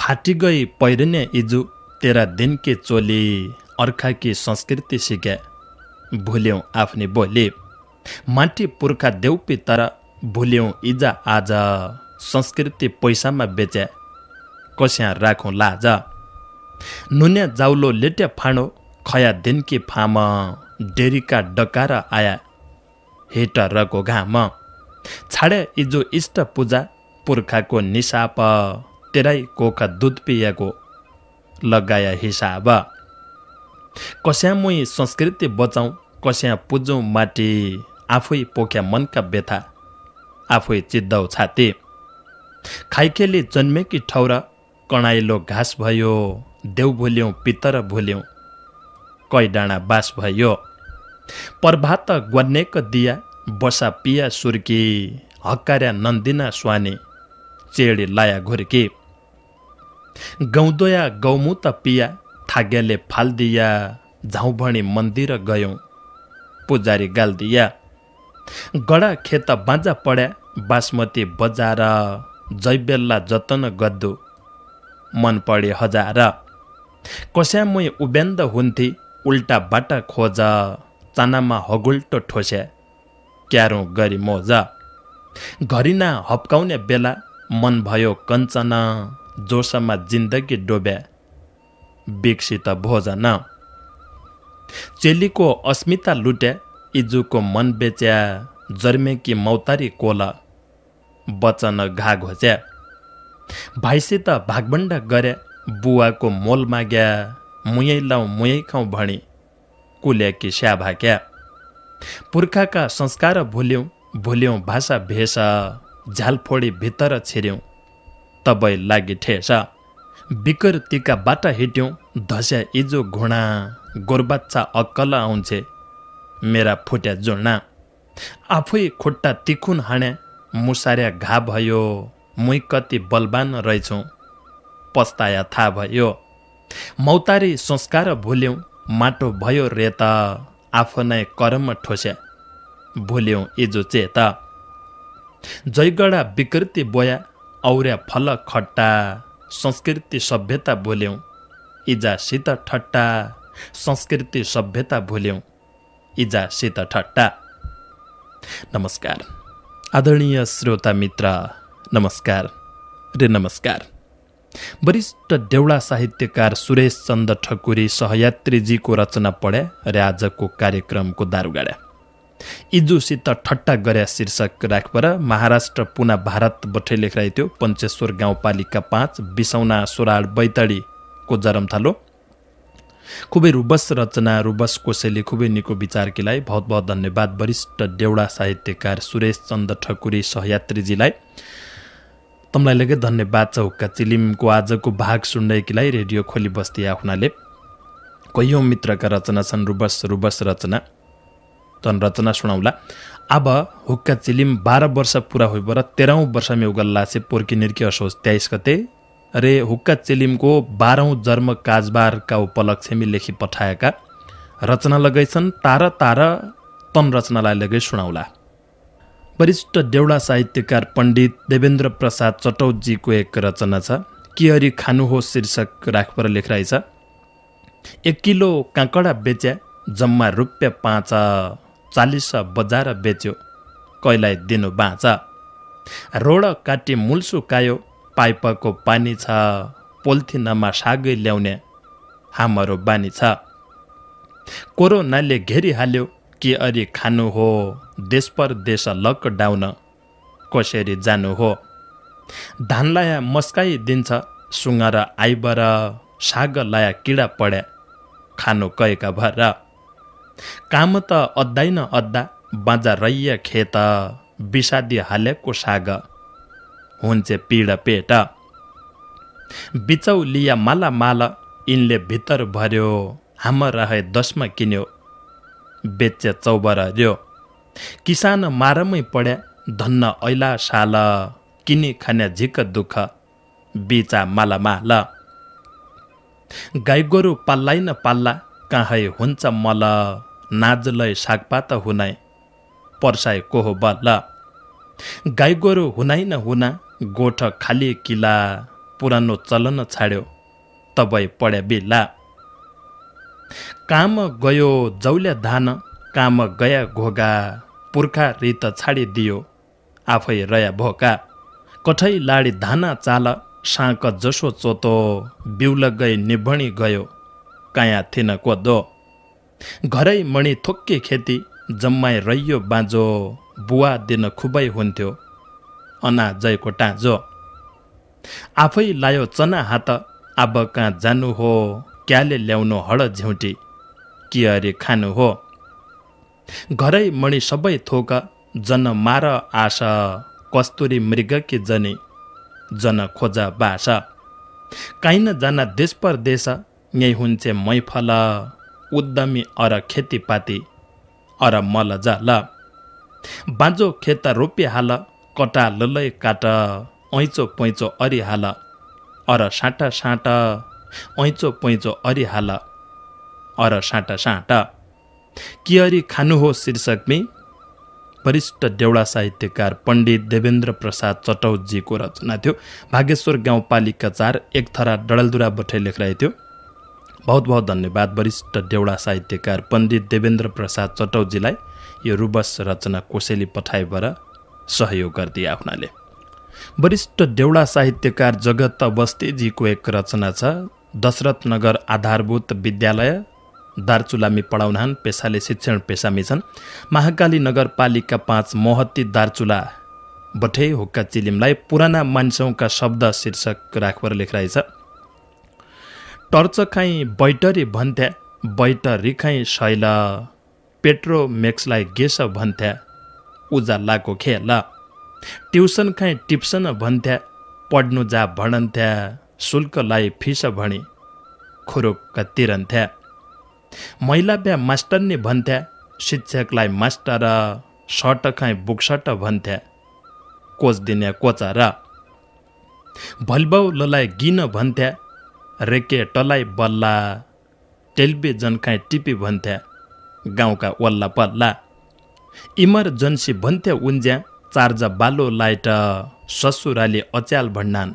फाटी गई पहिरने इजु तेरा दिन की चोली अर्खा की संस्कृति सिके भुल्यौं आफ्नी बोली माटी पुर्खा देउपी तर भुल्यौं इजा आज संस्कृति पैसामा बेचे कस्या राखौं लाज नुन्या जाउलो लेट्या फाँडो खया दिन की फाम डेरीका डकार आया हेट रको घाम छाडे इजो इष्ट पूजा पुर्खाको निसाप तेराई कोका दूध पियाको लगाया हिसाब कस्या मुई संस्कृति बचाउँ कस्या पुजौँ माटी आफै पोख्या मनका व्यथा आफै चिद्दौ छाती खाइखेली जन्मेकी ठौरा कणाइलो घाँस भयो देउ भुल्यौं पितर भुल्यौं कै डाँडा बास भयो प्रभात ग्वानेक दिया बसा पिया सुर्की हक्कार्या नन्दिना स्वानी चेडी लाया घुर्की गौदोया गौमुत पिया थाग्याले फाल्दिया झाउभणी मन्दिर गयौं पुजारी गाल्दिया गडा खेत बाँझा पड्या बासमती बजार जैबेल्ला जतन गद्दु मन पढे हजार कस्या मुई उब्यान्द हुन्थी उल्टा बाटा खोज चानामा हगुल्टो ठोस्या क्यारो गरी मोज घरिना हप्काउने बेला मन भयो कञ्चन जोसमा जिन्दगी डोब्या विकसित भोजन चेलीको अस्मिता लुट्या इजुको मन बेच्या जर्मेकी मौतारी कोला बचन घा घोच्या भाइसित भागबण्डा गर्या बुवाको मोल माग्या मुयै लाउँ मुयै खाउँ भणी कुल्याकी स्या भाग्या पुर्खाका संस्कार भुल्यौं भाषा भेष झालफोडी भित्र छिर्यौं तबै लागि ठेस विकृतिका बाटा हिट्यौं धस्या इजो घुँडा गोरबाच्चा अक्कल आउँछे मेरा फुट्या जुर्ना आफै खुट्टा तिखुन हाण्या मुसार्या घा भयो मुई कति बलवान रहेछौँ पस्ताया थाहा भयो मौतारी संस्कार भुल्यौं माटो भयो रेता आफ्नै कर्म ठोस्या भुल्यौं इजो चेता जयगढा विकृति बोया और्या फल खट्टा संस्कृति सभ्यता भुल्यौं इजा शीत ठट्टा संस्कृति सभ्यता भुल्यौं इजा शीत ठट्टा। नमस्कार आदरणीय श्रोता मित्र, नमस्कार रे नमस्कार। वरिष्ठ देउडा साहित्यकार सुरेश चन्द्र ठकुरी सहयात्रीजीको रचना पढ्या र आजको कार्यक्रमको दारुगाड्या इजुसित ठट्टा गर्या शीर्षक राखपर महाराष्ट्र पुना भारत बठे लेखराइ थियो पञ्चेश्वर गाउँपालिका 5 बिसौना सोराड बैतडीको जरमथालो खुबै रुबस रचना रुबस कोसेली खुबै निको विचारकीलाई बहुत बहुत धन्यवाद वरिष्ठ देउडा साहित्यकार सुरेश चन्द्र ठकुरी सहयात्रीजीलाई। तमलाई लगे धन्यवाद छ हुक्का चिलिमको आजको भाग सुन्दैकीलाई रेडियो खोली बस्ती आफ्नाले कयौं मित्रका रचना छन् रुबस रचना तन रचना सुनाउला। अब हुक्का चिलिम 12 वर्ष पूरा होइ बर 13औं वर्षमा उगल्लासे पोर्की निर्की असोज 23 गते रे हुक्का चिलिमको 12औं जन्म काजबारका उपलक्ष्यमी लेखी पठाएका रचना लगैछन् तारा तारा तन रचनालाई लगै सुनाउला। वरिष्ठ देउडा साहित्यकार पण्डित देवेन्द्र प्रसाद चटौजीको एक रचना छ किहरी खानु हो शीर्षक राखपर लेखराइ छ 1 किलो काँकडा बेच्या जम्मा ₹5 40 बजार बेच्यो कैलाई दिनु बाँचा रोड काटी मूल सुकायो पाइपको पानी छ पोलिथिनमा सागै ल्याउने हाम्रो बानी छ कोरोनाले घेरिहाल्यो के अरी खानु हो देश परदेश लकडाउन कसरी जानु हो धान लाया मस्काइ दिन्छ सुँगर आइबर साग लाया किडा पड्या खानु कएका भर काम त अद्दाइन अद्दा बाँझा रैया खेत बिसादी हालेको साग हुन्छ पीडा पेट बिचौ लिया माला माला यिनले भित्र भर्यो हाम रहे 10मा किन्यो बेचे 14 र्यो किसान मारमै पड्या धन्न ऐला साल किनी खाने झिक दुःख बिचा माला माला गाई गोरु पाल्लाइ न पाल्ला कहाँ हुन्छ मल नाजलै सागपात हुनाइ पर्साइ कोहो बल गाई गोरु हुनाइ न हुना गोठ खाली किला पुरानो चलन छाड्यो तबै पढ्या बिल्ला। काम गयो जौल्या धान, काम गया घोगा, पुर्खा रित छाडिदियो आफै रया भोका। कठै लाडी धाना चाल, साँक जसो चोतो, बिउल गई निभणी गयो काया थिन कोदो। घरै मणि थोक्के खेती, जम्माइ रहियो बाँझो, बुवा दिन खुबै हुन्थ्यो अना जयको टाँजो। आफै लायो चना हात, अब कहाँ जानु हो, क्याले ल्याउनु हड झ्याउटी, कि अरे खानु हो। घरै मणि सबै थोक, जन मार आशा, कस्तुरी मृग कि जनी, जन खोजा बासा। काहीँ न जाना देश परदेश, यही हुन्छे मैफल, उद्यमी अर खेतीपाती अर मल जाल। बाँझो खेत रोपिहाल, कटा ललै काट, ऐचो पैँचो अरिहाल, अर साँटा साँटा, ऐचो पैँचो अरिहाल, अर साँटा साँटा। कि अरी खानु हो शीर्षकमै वरिष्ठ देउडा साहित्यकार पण्डित देवेन्द्र प्रसाद चटौजीको रचना थियो। भागेश्वर गाउँपालिका 4 एकथरा डडलधुरा बठै लेखिरहेको थियो। बहुत बहुत धन्यवाद वरिष्ठ देउडा साहित्यकार पण्डित देवेन्द्र प्रसाद चटौजीलाई यो रुबस रचना कोसेली पठाइबाट सहयोग गरिदिए आफ्नाले। वरिष्ठ देउडा साहित्यकार जगत बस्तीजीको एक रचना छ, दशरथ नगर आधारभूत विद्यालय दार्चुलामी पढाउनान्, पेसाले शिक्षण पेसामी छन्। महाकाली नगरपालिका 5 मोहत्ती दार्चुला बठे हुक्का चिलिमलाई पुराना मान्छौका शब्द शीर्षक राखबर लेखिरहेछ। टर्च खाई बैटरी भन्थ्या, बैटरी खाई शैल, पेट्रोमेक्सलाई गेस भन्थ्या, उजालाको खेल। ट्युसन खाई टिप्सन भन्थ्या, पढ्नु जा भणन्थ्या, शुल्कलाई फिस भणी खुरुक्क तिरन्थ्या। महिला ब्या मास्टरनी भन्थ्या, शिक्षकलाई मास्टर, सर्ट खाई बुकसट भन्थ्या, कोच दिने कोचर। भलबाउ ललाई गिन भन्थ्या, रेकेटलाई बल्ला, टेलिभिजन खाई टिपी भन्थ्या, गाउँका वल्ला पल्ला। इमर्जेन्सी भन्थ्या उन्ज्या, चार्ज बालो लाइट, ससुराली अच्याल भन्नान्,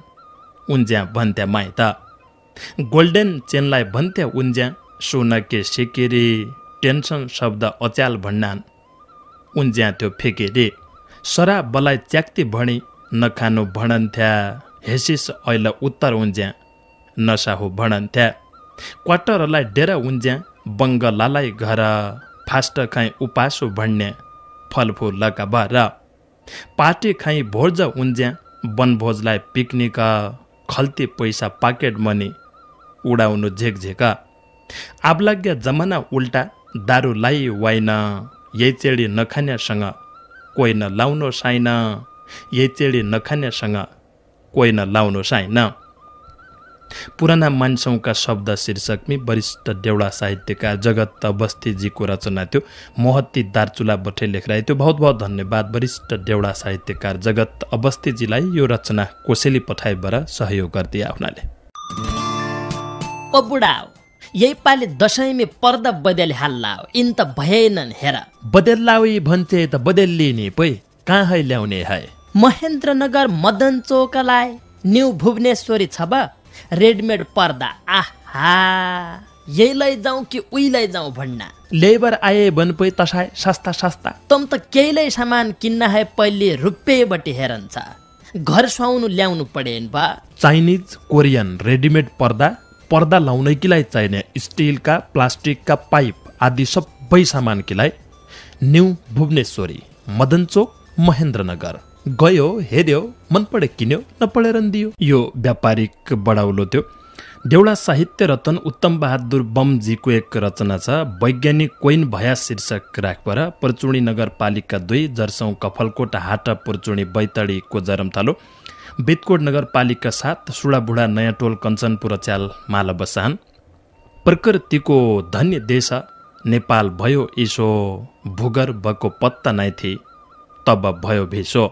उन्ज्या भन्थ्या माइत। गोल्डेन चेनलाई भन्थ्या उन्ज्या, सुनके सिकिरी, टेन्सन शब्द अच्याल भन्नान्, उन्ज्या त्यो फेकेरी। शराबलाई च्याक्ति भणी, नखानु भणन्थ्या, हेसिस ऐल उत्तर उन्ज्या, नसा हो भणन्थ्या। क्वार्टरलाई डेरा उन्ज्या, बङ्गलालाई घर, फास्ट खाई उपासो भन्ने, फलफुल लका भर। पार्टी खाई भोज उन्ज्या, वनभोजलाई पिकनिक, खल्ती पैसा पाकेट मनी, उडाउनु झेकझेक। आबलाग्या जमाना उल्टा, दारू लाई वाइन, यही चेडी नखान्यासँग कोही न लाउनु साइन, यही चेडी नखान्यासँग कोही न लाउनु साइन। पुराना मान्छौका शब्द शीर्षकमै वरिष्ठ देउडा साहित्यकार जगत बस्तीजीको रचना थियो। मोहत्ती दार्चुला बठे लेखिरहेको थियो। बहुत बहुत धन्यवाद वरिष्ठ देउडा साहित्यकार जगत बस्तीजीलाई यो रचना कोसेली पठाइबाट सहयोग गरिदिए आफ्नाले। ओ बुढाओ, यही पालि दशैँमे पर्दा बदली हाल्ला हो, इन त भएनन् हेर। बदल्लाउई भन्छे त बदल्लिने पै, कहाँ ल्याउने है। महेन्द्रनगर मदन चौकलाई न्यू भुवनेश्वरी छ बा, रेडमेड पर्दा। आहा, यही लैजाउँ कि उही लैजाउँ भन्ना। लेबर आए बन पै तसाय सस्ता सस्ता। तम त केहीलाई सामान किन्न है पहिले रुपियाँबटी हेरन्छ, घर सुहाउनु ल्याउनु पडेन बा। चाइनिज कोरियन रेडिमेड पर्दा, पर्दा लाउनै किलाई चाहिने स्टिलका प्लास्टिकका पाइप आदि सबै सामान किलाई न्यू भुवनेश्वरी मदन चोक महेन्द्रनगर गयो, हेऱ्यो, मन पढे किन्यो, नपढेर दियो। यो व्यापारिक बढाउलो थियो। देउडा साहित्य रत्न उत्तम बहादुर बमजीको एक रचना छ, वैज्ञानिक कोइन भया शीर्षक राखबर। परचुणी नगरपालिका 2 जर्सौँ कफलकोट हाट परचुणी बैतडीको जरमथालो। बेतकोट नगरपालिका 7 सुडाबुढा नयाँ टोल कञ्चनपुर च्याल माला बसान। प्रकृतिको धन्य देश नेपाल भयो इसो, भूगर्भको पत्ता नै थिए तब भयो भेसो।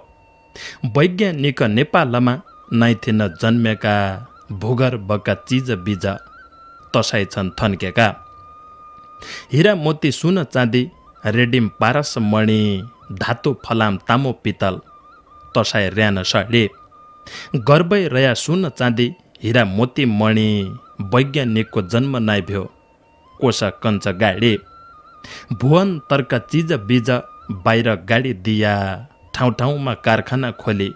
वैज्ञानिक नेपालमा नै थिएन जन्मेका, भूगर्भका चिज बिज तसाइ छन् थन्केका। हिरा मोती सुन चाँदी, रेडिम पारस मणि, धातु फलाम तामो पितल तसाइ र्यान सडे। गर्बै रया सुन चाँदी हिरा मोती मणि वैज्ञानिकको जन्म नाइ भ्यो कोष कञ्च गाडी भुवन तर्क चिज बीज बाहिर गाडी दिया ठाउँ ठाउँमा कारखाना खोली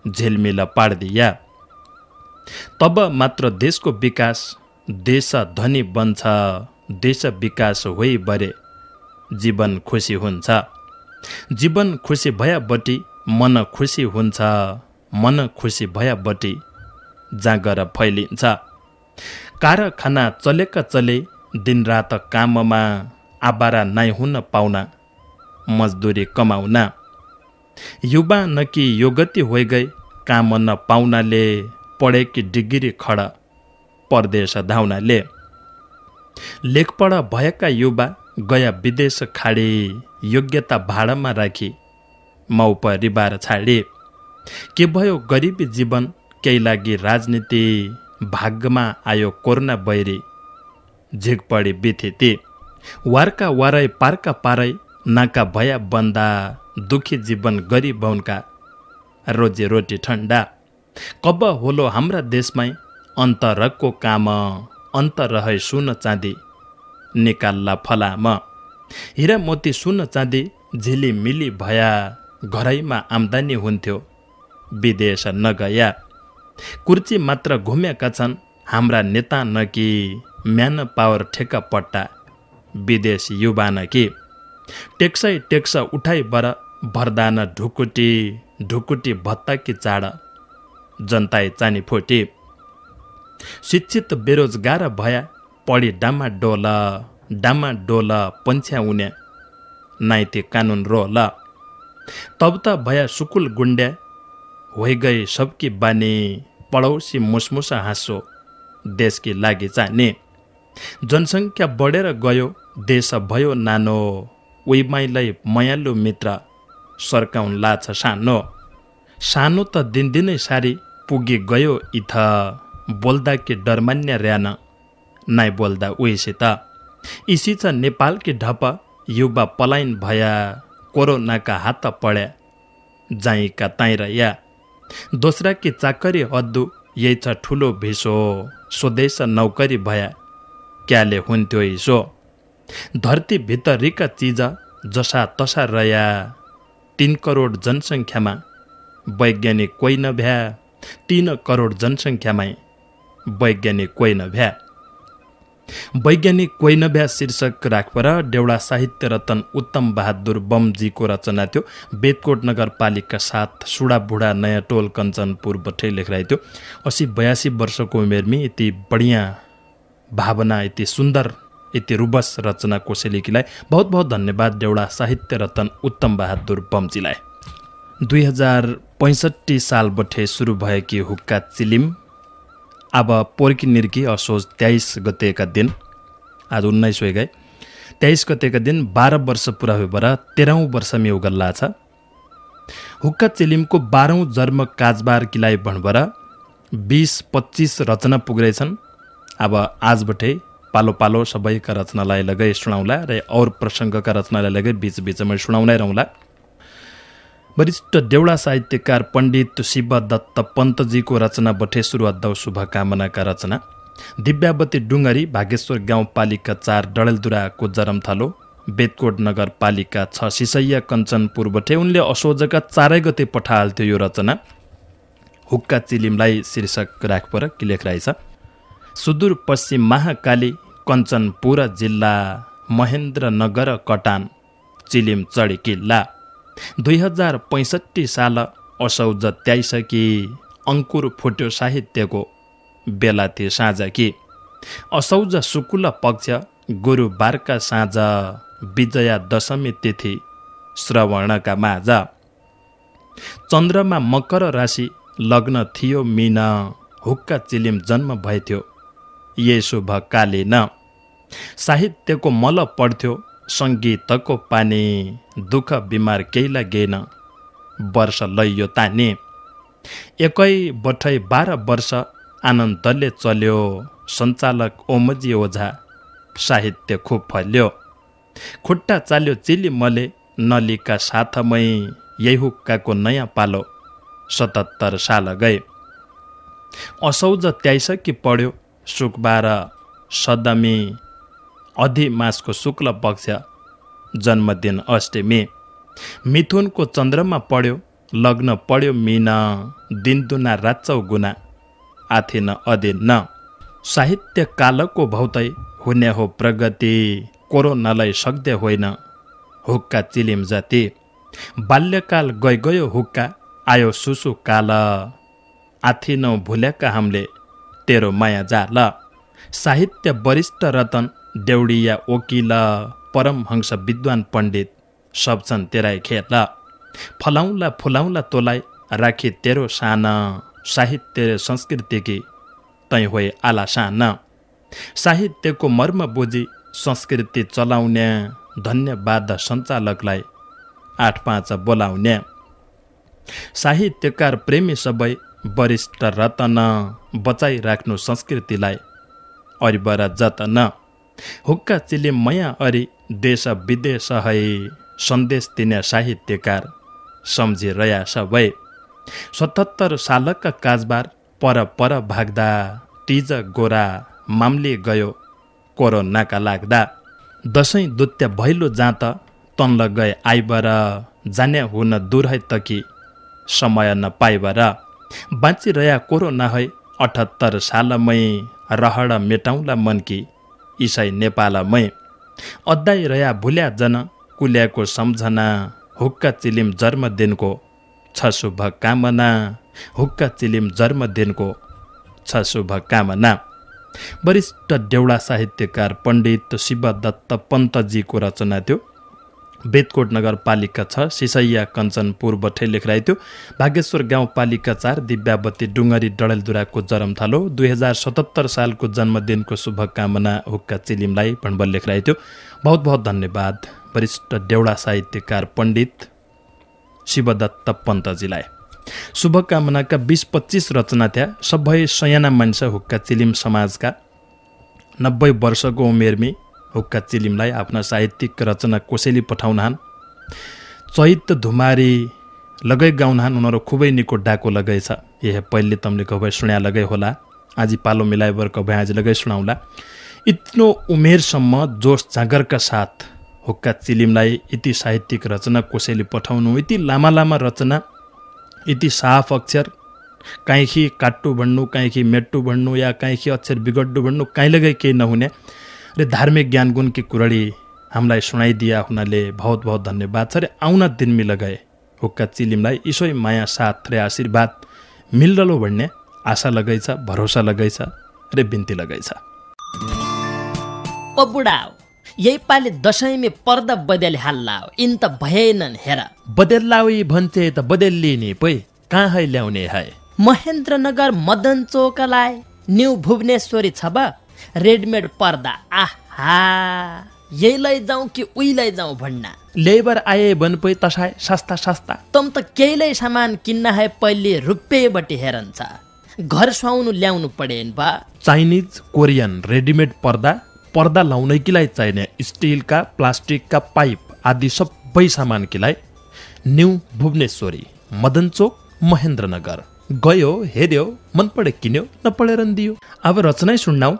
झिलमिल पार्दिया तब मात्र देशको विकास देश धनी बन्छ देश विकास होइ बरे जीवन खुसी हुन्छ जीवन खुसी भया बटी मन खुसी हुन्छ मन खुसी भया बटी जाँगर फैलिन्छ कारखाना चलेका चले दिनरात काममा आबारा नाइ हुन पाउना मजदुरी कमाउना युवा नकी योगति होइ गई काम न पाउनाले पढेकी डिग्री खडा परदेश धाउनाले लेखपढ भएका युवा गया विदेश खाडी योग्यता भाडामा राखी माउ परिवार छाडी के भयो गरिबी जीवन केही लागि राजनीति भाग्यमा आयो कोरोना बैरी झिकपडी बिथिती वारका वारै पारका पारै नाका भया बन्दा दुखी जीवन गरिबौनका रोजी रोटी ठण्डा कब होलो हाम्रा देशमै अन्तरको काम अन्त रहे सुन चाँदी निकाल्ला फलाम हिरा मोती सुन चाँदी झिली मिली भया घरैमा आम्दानी हुन्थ्यो विदेश नगया कुर्ची मात्र घुमेका छन् हाम्रा नेता नकी म्यान पावर ठेका पट्टा विदेश युवा नकी टेक्सै टेक्स उठाइ बर भरदान ढुकुटी ढुकुटी भत्ताकी चाड जनताई चानी फोटी शिक्षित बेरोजगार भया पढी डामा डोल पन्छ्या उन्या नाइते कानुन रोल तब त भया सुकुल गुण्ड्या होइ गई सबकी बानी पडौसी मुसमुसा हाँसो देशकी लागि चाहने जनसङ्ख्या बढेर गयो देश भयो नानो उइमाईलाई मयालु मित्र सर्काउन लाछ सानो सानो त दिनदिनै सारी पुगी गयो इथ बोल्दा कि डरमान्य र्यान नाइ बोल्दा उइसित इसी छ नेपालकी ढप युवा पलायन भया कोरोनाका हात पड्या जाइका ताइरया दोस्रा कि चाकरी अद्दु यही छ ठुलो भिसो स्वदेश नौकरी भया क्याले हुन्थ्यो हिसो धरती भित्रिका चिज जसा तसा रया 3 करोड जनसङ्ख्यामा वैज्ञानिक कोही नभ्या 3 करोड जनसङ्ख्यामै वैज्ञानिक कोही नभ्या वैज्ञानिक कोही नभ्या शीर्षक राखपर देउडा साहित्य रतन उत्तम बहादुर बमजीको रचना थियो बेदकोट नगरपालिका 7 सुडाबुढा नयाँ टोल कञ्चनपुर बठै लेखिरहेको थियो 80-82 वर्षको उमेरमी यति बढिया भावना यति सुन्दर यति रुबस रचना कोसेलीकीलाई बहुत बहुत धन्यवाद देउडा साहित्य रतन उत्तम बहादुर बमजीलाई 2065 साल बठे सुरु भएकी हुक्का चिलिम अब पोर्की निर्की असोज 23 गतेका दिन आज 19 होइ गए 23 गतेका दिन 12 वर्ष पुरा भएर 13औं वर्षमा यो गल्ला छ हुक्का चिलिमको 12औं जन्म काजबार किलाई भणबर 20-25 रचना पुग्रेछन् अब आजबटै पालो पालो सबैका रचनालाई लगै सुनाउला र और प्रसङ्गका रचनालाई लगै बीच-बीचमा सुनाउनै रहौँला वरिष्ठ देउडा साहित्यकार पण्डित शिवदत्त पन्तजीको रचना बठे सुरु अद्दौ शुभकामनाका रचना दिव्यावती डुङ्गरी भागेश्वर गाउँपालिका 4 डडेलधुराको जरमथलो बेदकोट नगरपालिका 6 सिसैया कञ्चनपुर बठे उनले असोजका 4 गते पठाल्थ्यो यो रचना हुक्का चिलिमलाई शीर्षक राखपर कि लेखिरहेछ सुदूर पश्चिम महाकाली कञ्चनपुर जिल्ला महेन्द्रनगर कटान चिलिम चढी किल्ला 2065 साल असौज 23 कि अङ्कुर फुट्यो साहित्यको बेला थिए साँझ कि असौज शुक्ल पक्ष गुरुबारका साँझ विजया दशमी तिथि श्रवणका माझ चन्द्रमा मकर राशि लग्न थियो मीन हुक्का चिलिम जन्म भएथ्यो ये शुभ कालीन साहित्यको मल पढ्थ्यो सङ्गीतको पानी दुःख बिमार केही लागेन वर्ष लैयो ताने एकै बठै 12 वर्ष आनन्दले चल्यो सञ्चालक ओमजी ओझा साहित्य खुब फल्यो खुट्टा चाल्यो चिली मले नलीका साथमै यही हुक्काको नयाँ पालो 77 साल गए। असौज 23 कि पढ्यो शुक्रबार सदमी अधि मासको शुक्ल पक्ष जन्मदिन अष्टमी। मिथुनको चन्द्रमा पढ्यो लग्न पढ्यो मीन दिनदुना रातचौ गुना आथिन अदिन। साहित्य कालको भौतै हुने हो प्रगति कोरोनालाई सक्दे होइन हुक्का चिलिम जति। बाल्यकाल गयो हुक्का आयो सुसु काल आथिनौ भुलेका हामीले तेरो माया जाल। साहित्य वरिष्ठ रतन देउडिया वकिल परमहंस विद्वान पण्डित सब छन् तेराई खेल। फलाउला फुलाउला तोलाई राखी तेरो सान साहित्य संस्कृतिकी तै होइ आला सान। साहित्यको मर्म बुझी संस्कृति चलाउने धन्यवाद सञ्चालकलाई 8-5 बोलाउने। साहित्यकार प्रेमी सबै वरिष्ठ रतन बचाइराख्नु संस्कृतिलाई अरिबर जतन। हुक्का चिलिम मया अरि देश विदेश है सन्देश दिने साहित्यकार सम्झिरया सबै। 77 सालका काजबार पर पर भाग्दा टिज गोरा माम्ली गयो कोरोनाका लाग्दा। दसैँ दुत्य भैलो जाँत तन्ल गए आइबर जाने हुन दूर है तकी समय नपाइबर। बाँचिरया कोरोना है 78 सालमै रहड मेटाउला मनकी इसाई नेपालमै। अद्दाइरया भुल्या जन कुल्याको सम्झना हुक्का चिलिम जन्मदिनको छ शुभकामना हुक्का चिलिम जन्मदिनको छ शुभकामना। वरिष्ठ देउडा साहित्यकार पण्डित शिवदत्त पन्तजीको रचना थियो। बेदकोट नगरपालिका 6 सिसैया कञ्चनपुर बठे लेखराइ थियो। भागेश्वर गाउँपालिका 4 दिव्यावती डुङ्गरी डडेलधुराको जरमथालो 2077 सालको जन्मदिनको शुभकामना हुक्का चिलिमलाई भणबल लेखराइ थियो। बहुत बहुत धन्यवाद वरिष्ठ देउडा साहित्यकार पण्डित शिवदत्त पन्तजीलाई। शुभकामनाका 20-25 रचना थिया। सबै सयाना मान्छे हुक्का चिलिम समाजका 90 वर्षको उमेरमी हुक्का चिलिमलाई आफ्ना साहित्यिक रचना कोसेली पठाउनहान। चैत धुमारी लगै गाउनहान उनीहरू खुबै निको डाको लगैछ। यह पहिले तमले कभै सुन्या लगै होला आजी पालो मिलाइबर कभै आज लगै सुनाउला। इतनो उमेरसम्म जोस जागरका साथ हुक्का चिलिमलाई यति साहित्यिक रचना कोसेली पठाउनु, यति लामा लामा रचना, यति साफ अक्षर, काहीँखि काट्टु भन्नु काहीँखि मेट्टु भन्नु या काहीँखि अक्षर बिगड्डु भन्नु काहीँ लगै केही नहुने र धार्मिक ज्ञान गुणकी कुरडी हामीलाई सुनाइदिया हुनाले बहुत बहुत धन्यवाद छ। रे आउन दिनमी लगाए हुक्का चिलिमलाई इसोई माया साथ रे आशीर्वाद मिल्दलो भन्ने आशा लगैछ, भरोसा लगैछ रे बिन्ती लगैछ। ओ बुढाओ यही पाले दशैंमे पर्दा बदल हाल्लाओ इन त भएनन् हेर। बदल्लाउ भन्छे त बदल्लिने पै कहाँ ल्याउने है। महेन्द्रनगर मदन चोकलाई न्यू भुवनेश्वरी छ बा रेडमेड पर्दा आहा यही लैजाउँ कि उही लैजाउँ भन्ना। लेबर आए बन पै तसाय सस्ता सस्ता। तम त केहीलाई सामान किन्न है पहिले रुपियाँबटी हेरन्छ। घर सुहाउनु ल्याउनु पडेन बा। चाइनिज कोरियन रेडिमेड पर्दा लाउनैकीलाई चाहिने स्टिलका प्लास्टिकका पाइप आदि सबै सामान किलाई न्यू भुवनेश्वरी मदन चोक महेन्द्रनगर गयो हेर्यो मन पढे किन्यो नपढेर दियो। अब रचनै सुन्नाऊ।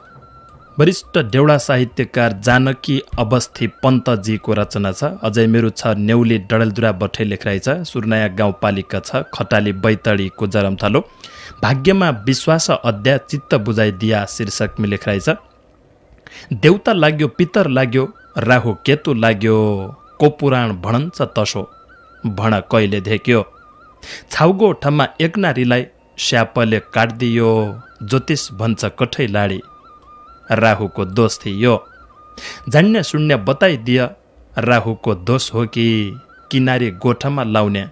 वरिष्ठ देउडा साहित्यकार जानकी अवस्थी पन्तजीको रचना छ। अझै मेरो छ नेउली डडेलधुरा बठे लेखराइ छ। सुर्नाया गाउँपालिका 6 खटाली बैतडीको जरमथालो भाग्यमा विश्वास अध्याय चित्त बुझाइदिया शीर्षकमा लेखराइ छ। देउता लाग्यो पितर लाग्यो राहु केतु लाग्यो को पुराण भणन्छ तसो भण कहिले धेक्यो। छाउगो ठम्मा एक नारीलाई स्यापले काट्दियो ज्योतिष भन्छ कठै लाडी राहुको दोष थियो। जान्ने सुन्ने बताइदिए राहुको दोष हो कि किनारी गोठमा लाउने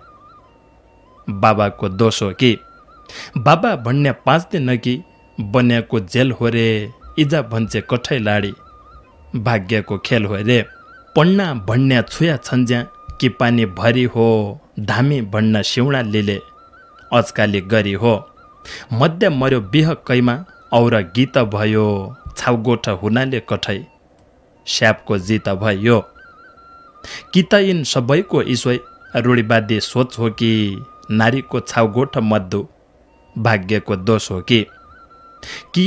बाबाको दोष हो कि। बाबा भन्ने 5 दिन कि बन्याको जेल हो रे इजा भन्छे कठै लाडी भाग्यको खेल हो रे। पन्ना भन्ने छुया छन्ज्या कि पानी भरी हो धामी भन्न सिउडा लिले अजकाली गरी हो। मध्य मर्यो बिह कैमा और गीत भयो छाउगोठ हुनाले कठै स्यापको जित भयो। कि त यिन सबैको ईश्वै रूढिवादी सोच हो कि नारीको छाउगोठ मद्दु भाग्यको दोष हो कि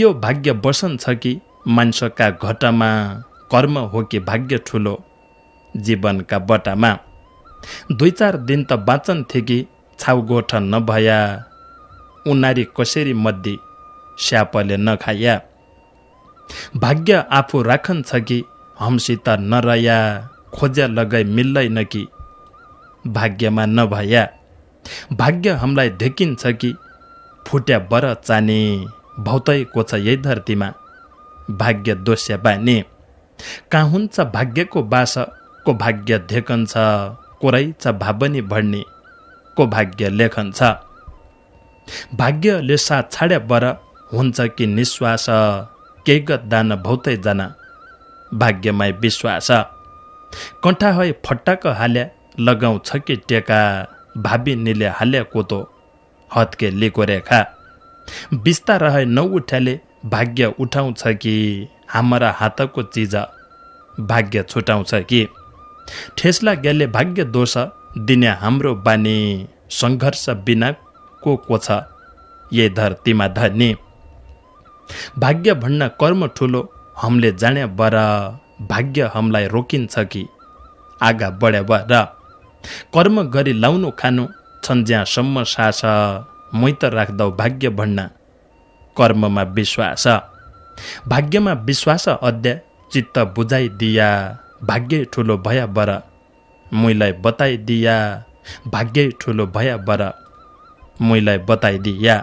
यो भाग्य बसन छ कि मान्छका घटामा कर्म हो कि भाग्य ठुलो जीवनका बटामा 2-4 दिन त बाँचन थे कि छाउगोठ नभया उनारी कसरी मद्दी स्यापले नखाया भाग्य आफू राखन छ कि हमसित नरया खोज्या लगाई मिल्दैन कि भाग्यमा नभया भाग्य हमलाई धेकिन्छ कि फुट्या बर चाने भौतैको छ यही धरतीमा भाग्य दोष्य बानी कहाँ हुन्छ भाग्यको बास को भाग्य धेकन्छ कोरै छ भावनी भड्ने को भाग्य लेखन्छ भाग्यले साथ छाड्या बर हुन्छ कि निश्वास केही दान भौतै जना भाग्यमै विश्वास कण्ठा है फट्टाक हाल्या लगाउँछ कि टेका भाबी निले हाल्या कोतो हत्के लिको रेखा बिस्ता रहे नउठाले भाग्य उठाउँछ कि हाम्रा हातको चिज भाग्य छुटाउँछ कि ठेसला गेले भाग्य दोष दिने हाम्रो बानी सङ्घर्ष बिना को छ ये धरतीमा धनी भाग्य भन्न कर्म ठुलो हमले जाने बर भाग्य हमलाई रोकिन्छ कि आगा बढे बर कर्म गरी लाउनु खानु छन् ज्याँसम्म सास मै त राख्दौ भाग्य भन्न कर्ममा विश्वास भाग्यमा विश्वास अध्याय चित्त बुझाइदिया भाग्य ठुलो भया बर मुइलाई बताइदिया भाग्य ठुलो भया बर मुइलाई बताइदिया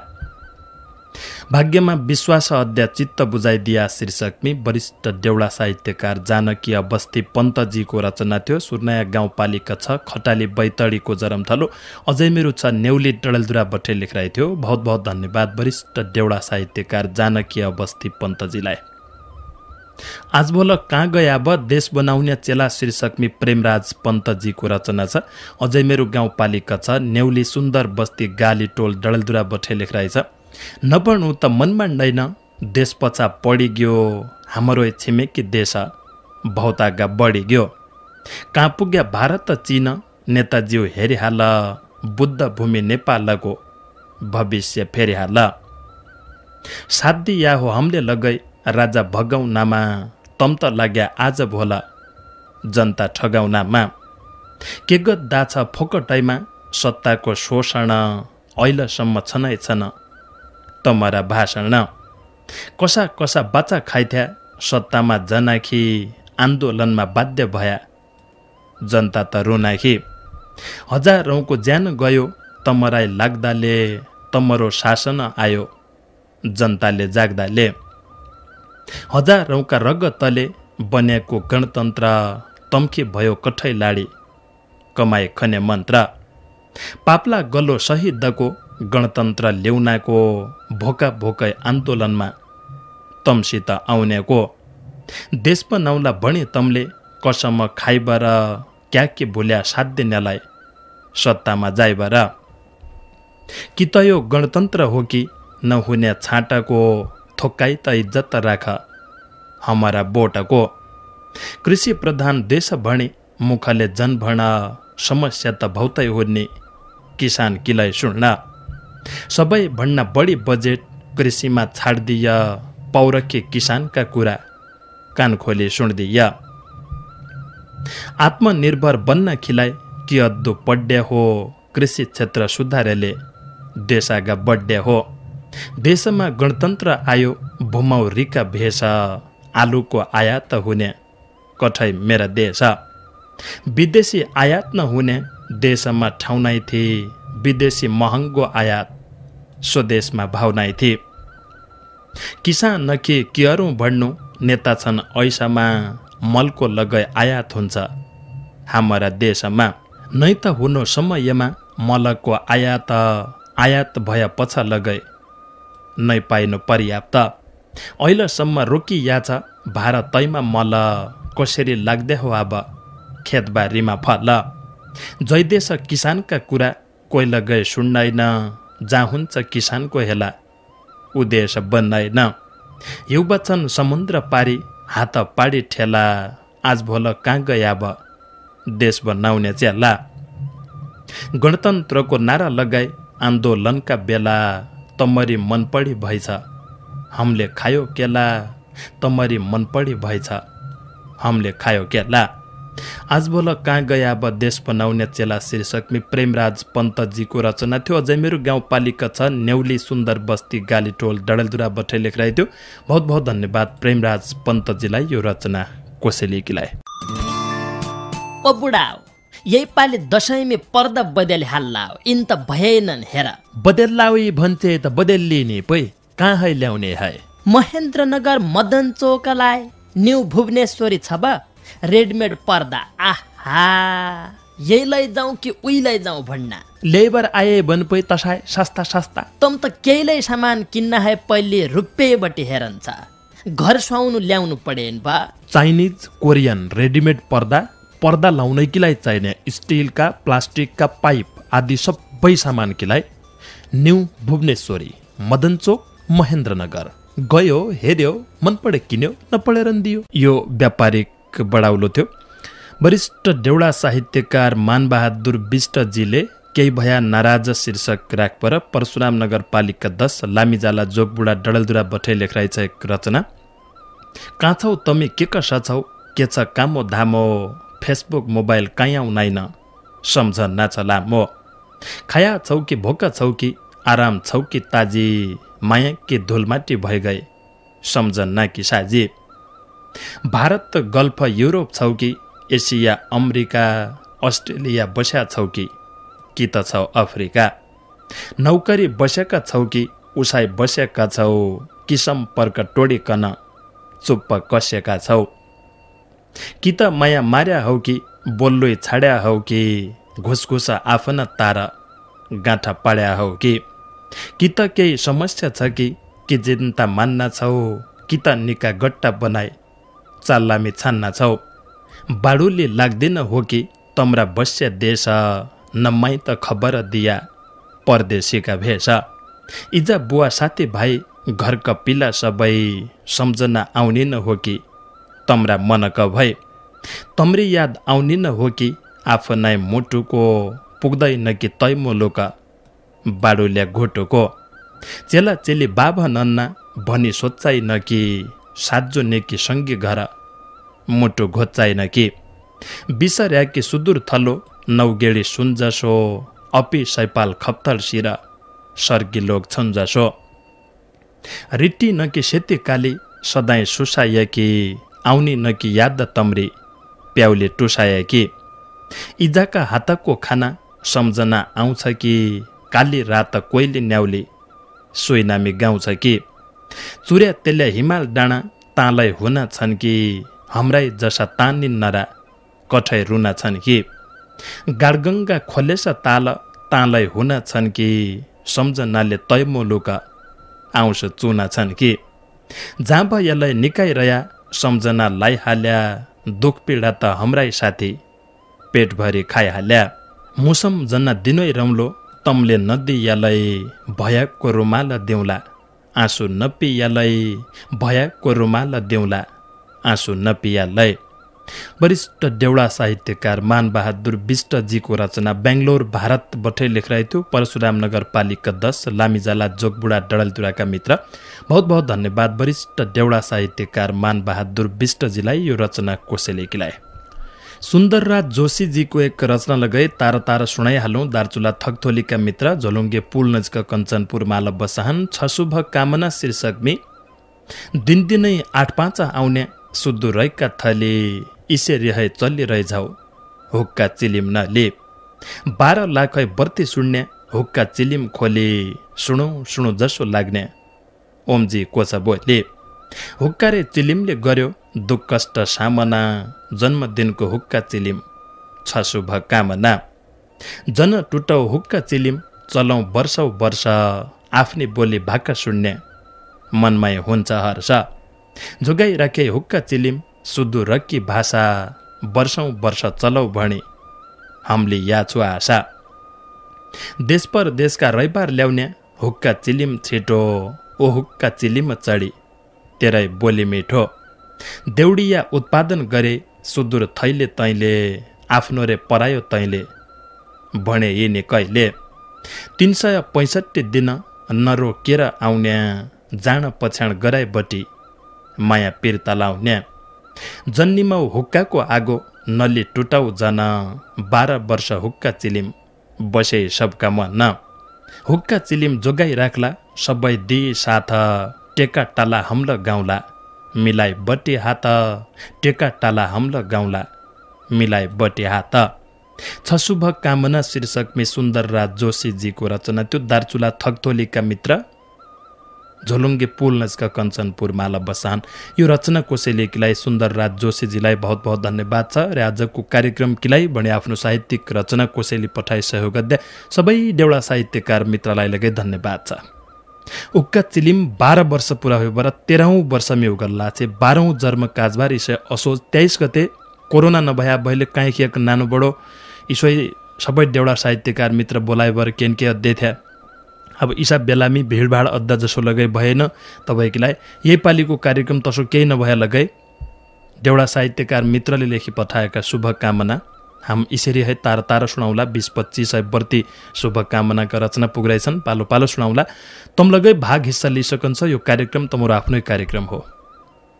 भाग्यमा विश्वास अध्याय चित्त बुझाइदिया शीर्षकमी वरिष्ठ देउडा साहित्यकार जानकी अवस्थी पन्तजीको रचना थियो। सुर्नाया गाउँपालिका 6 खटाली बैतडीको जरमथलो अझै मेरो छ नेउली डडेलधुरा बट्टे लेखिरहेको थियो। बहुत बहुत धन्यवाद वरिष्ठ देउडा साहित्यकार जानकी अवस्थी पन्तजीलाई। आज भोल कहाँ गया ब देश बनाउने चेला शीर्षकमी प्रेमराज पन्तजीको रचना छ। अझै मेरो गाउँपालिका 6 नेउली सुन्दर बस्ती गाली टोल डडेलधुरा बट्टे लेखिरहेछ। नपढ्नु त मन मान्दैन देश पछा पढी गयो हाम्रो छिमेकी देश भौतागा बढी गयो। कहाँ पुग्या भारत चीन नेताज्यू हेरिहाल बुद्ध भूमि नेपालको भविष्य फेरिहाल। साध्य या हो हमले लगै राजा भगाउनामा तम त लाग्या आज भोला जनता ठगाउनामा। के गद्दा छ फोकटैमा सत्ताको शोषण अहिलेसम्म छनै छन् तमरा भाषण। कसा कसा बाचा खाइथ्या सत्तामा जनाखी आन्दोलनमा बाध्य भया जनता त रुनाखी। हजारौंको ज्यान गयो तमराई लाग्दाले तमरो शासन आयो जनताले जाग्दाले। हजारौंका रगतले बनेको गणतन्त्र तम्की भयो कठै लाडी कमाई खने मन्त्र। पाप्ला गलो शहीदको गणतन्त्र ल्याउनाको भोका भोकै आन्दोलनमा तमसित आउनेको। देश बनाउला भणी तमले कसम खाइबर क्या के भुल्या साध्य नेलाई सत्तामा जाइबर। कि त यो गणतन्त्र हो कि नहुने छाँटाको थोक्काइ त इज्जत राख हमारा बोटको। कृषि प्रधान देश भणी मुखले जनभण समस्या त भौतै हुने किसान किलाई सुन्न। सबै भन्न बढी बजेट कृषिमा छाड्दिय पौरखे किसानका कुरा कान खोली सुन्दिया। आत्मनिर्भर बन्न खिलाइ कि अद्दु पड्डे हो कृषि क्षेत्र सुधारेले देशागा बड्डे हो। देशमा गणतन्त्र आयो भूमौरीका भेष आलुको आयात हुने कठै मेरा देश। विदेशी आयात नहुने देशमा ठाउँ नै थिए विदेशी महँगो आयात स्वदेशमा भाव नै थिए। किसान नखे केहरू भन्नु नेता छन् ऐसामा मलको लगै आयात हुन्छ हाम्रा देशमा। नै त हुनु समयमा मलको आयात भए पछ लगै नै पाइनु पर्याप्त। अहिलेसम्म रोकिया छ भारतैमा मल कसरी लाग्दै हो अब खेतबारीमा फल। जयदेश किसानका कुरा कोही लगै सुन्दैन जहाँ हुन्छ किसानको हेला उदेश बन्दैन। युवा छन् समुद्र पारी हात पाडी ठेला आज भोल कहाँ गया अब देश बनाउने चेला। गणतन्त्रको नारा लगाए आन्दोलनका बेला तमरी मनपढी भएछ हमले खायो केला तमरी मनपढी भएछ हमले खायो केला। आज बोल कहाँ गए अब देश बनाउने चेला शीर्षकमी प्रेमराज पन्तजीको रचना थियो। अझै मेरो गाउँपालिका छ न्याउली सुन्दर बस्ती गालीटोल डडेलधुरा बठै लेखिरहेको थियो। बहुत बहुत धन्यवाद प्रेमराज पन्तजीलाई यो रचना कोसेलीकीलाई। ओ बुढा यही पालि दशैंमी पर्दा बदली हाल्ला इन त भएनन् हेर। बदल्लाउी भन्छे त बदलिने पै कहाँ ल्याउने है। महेन्द्रनगर मदन चौकलाई न्यू भुवनेश्वरी छ बा रेडमेड पर्दा आहा यही लैजाउँ कि उही लैजाउँ भन्ना। लेबर आए बन पै तसाय सस्ता सस्ता तम त केहीलाई सामान किन्न है पहिले रुपियाँबटी हेरन्छ घर सुहाउनु ल्याउनु पडेन बा। चाइनिज कोरियन रेडिमेड पर्दा लाउनैकीलाई चाहिने स्टिलका प्लास्टिकका पाइप आदि सबै सामान किलाई न्यू भुवनेश्वरी मदन चोक महेन्द्रनगर गयो हेर्यो मन पढे किन्यो नपढेर दियो। यो व्यापारिक बढाउलो थियो। वरिष्ठ देउडा साहित्यकार मानबहादुर विष्टजीले केही भया नाराज शीर्षक राखपर परशुराम नगरपालिका 10 लामीजाला जोगबुढा डडेलधुरा बठै लेखिरहेछ एक रचना। कहाँ छौ तमी के कसा छौ के छ कामो धामो फेसबुक मोबाइल कायाँ नाइन सम्झ नाछ लामो खाया छौ कि भोका छौ कि आराम छौ कि ताजी माया कि धुलमाटी भइ गए सम्झ ना कि साजी। भारत गल्फ युरोप छौ कि एसिया अमेरिका अस्ट्रेलिया बस्या छौ कि त छौ अफ्रिका नौकरी बसेका छौ कि उसाई बसेका छौ कि सम्पर्क टोडिकन चुप्प कसेका छौ कि त माया मार्या हौ कि बोल्लोइ छाड्या हौ कि घुसघुसा आफ्ना तारा गाँठा पाड्या हौ कि त केही समस्या छ कि चिन्ता मान्ना छौ कि त निका गट्टा बनाए चाल्लामी छान्ना छौ बाडुली लाग्दिन हो कि तम्रा बस्या देश नम्माई त खबर दिया परदेशीका भेष इजा बुवा साथी भाइ घरका पिला सबै सम्झना आउनी न हो कि तम्रा मनक भए तम्री याद आउनी न हो कि आफ्नै मुटुको पुग्दैन कि तै मुलुक बाडुल्या घोटोको चेला चेली बाबा नन्ना भनी सोच्चाइन कि साजो नेकी सङ्गी घर मुटु घोच्चाइन कि बिसर्या कि सुदूर थलो नौगेडी सुन्जसो अपी सैपाल खप्थल सिर सर्गी लोक छन्जसो रिट्टी न कि सेती काली सदाई सुसाय कि आउनी न कि याद तम्री प्याउले टुसाय कि इजाका हातको खाना सम्झना आउँछ कि काली रात कोइली न्याउली सोइनामी गाउँछ कि चुर्या तेल्या हिमाल डाँडा ताँलाई हुन छन् कि हाम्रै जसा तानी नरा कठै रुना छन् कि गाडगङ्गा खोलेस ताल ताँलाई हुन छन् कि सम्झनाले तैमुलुक आउँछ चुना छन् कि जहाँ यसलाई निकाइरया सम्झना लाइहाल्या दुख पीडा त हाम्रै साथी पेटभरि खाइहाल्या मुसम जना दिनै रौलो तमले नदी यालाई भयाको रुमाल देउला आँसु नपियालाई भयाको रुमाल देउला आँसु नपियालाई। वरिष्ठ देउडा साहित्यकार मानबहादुर विष्टजीको रचना बेङ्गलोर भारत बठै लेखिरहेको थियो। परशुराम नगरपालिका 10 लामीजाला जोगबुढा डडेलधुराका मित्र बहुत बहुत धन्यवाद वरिष्ठ देउडा साहित्यकार मानबहादुर विष्टजीलाई यो रचना कोसेलेकीलाई। सुन्दरराज जोशीजीको एक रचना लगाए तारा तारा सुनाइहालौँ। दार्चुला थकथोलीका मित्र झोलुङ्गे पुल नजिक कञ्चनपुर माल बसाहन छ शुभ कामना शीर्षकमी दिनदिनै 8-5 आउने सुदूरैका थले इसे रिहे चलिरहन्छौ हुक्का चिलिम नले 12 लाख बर्ती सुन्ने हुक्का चिलिम खोले सुणु जसो लाग्ने ओमजी कोचा बोले हुक्कारे चिलिमले गर्यो दुख कष्ट सामना जन्मदिनको हुक्का चिलिम छ शुभ कामना जन टुटौ हुक्का चिलिम चलौँ वर्षौ वर्ष आफ्नै बोली भाका सुन्ने मनमै हुन्छ हर्ष जोगाइ राखे हुक्का चिलिम सुदूर रकी भाषा वर्षौं वर्ष चलौ भणी हामीले या छु आशा देश परदेशका रैबार ल्याउने हुक्का चिलिम छिटो ओ हुक्का चिलिम चढी तेरै बोली मिठो देउडिया उत्पादन गरे सुदूर थैले तैले आफ्नो रे परायो तैले भने यिनी कहिले 365 दिन नरोकेर आउने जान पछाण गराएबटी माया पिर्ता लाउने जन्नीमा हुक्काको आगो नली टुटाउ जन 12 वर्ष हुक्का चिलिम बसे सबका मन हुक्का चिलिम जोगाई राख्ला सबै दि साथ टेका टाला हमल गाउँला मिलाइ बटी हात टेका टाला हमल गाउँला मिलाइ बटी हात छ शुभ कामना शीर्षकमा सुन्दर राज जोशीजीको रचना। त्यो दार्चुला थकथोलीका मित्र झोलुङ्गे पुल नजिक कञ्चनपुर माला बसान यो रचना कोसेलीलाई सुन्दर राज जोशीजीलाई बहुत बहुत धन्यवाद छ र आजको कार्यक्रम किलाई भने आफ्नो साहित्यिक रचना कोसेली पठाई सहयोग गर्दै सबै देउडा साहित्यकार मित्रलाई लगै धन्यवाद छ। उक्का चिलिम 12 वर्ष पुरा भयो बर 13औं वर्षमा उगल्ला छे 12औं जन्म काजबार इसे असोज 23 गते कोरोना नभया भइले काई किक नानो बडो इसोई सबै देउडा साहित्यकार मित्र बोलाए बर केनके अध्यक्ष अब इसा बेलामी भिडभाड अद्दा जसो लगै भएन तपाईलाई यही पालिको कार्यक्रम तसो केही नभए लगै देउडा साहित्यकार मित्रले लेखी पठाएका शुभकामना हम इसरी है तार तार सुनाउला 20-25 वर्ती शुभकामनाका रचना पुग्दैछन् पालो पालो सुनाउला तम लगै भाग हिस्सा लिइसकन्छ यो कार्यक्रम तमरो आफ्नै कार्यक्रम हो।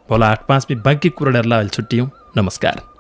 भोला 8-5 में बाँकी कुराहरूलाई अहिले छुट्टियौँ। नमस्कार।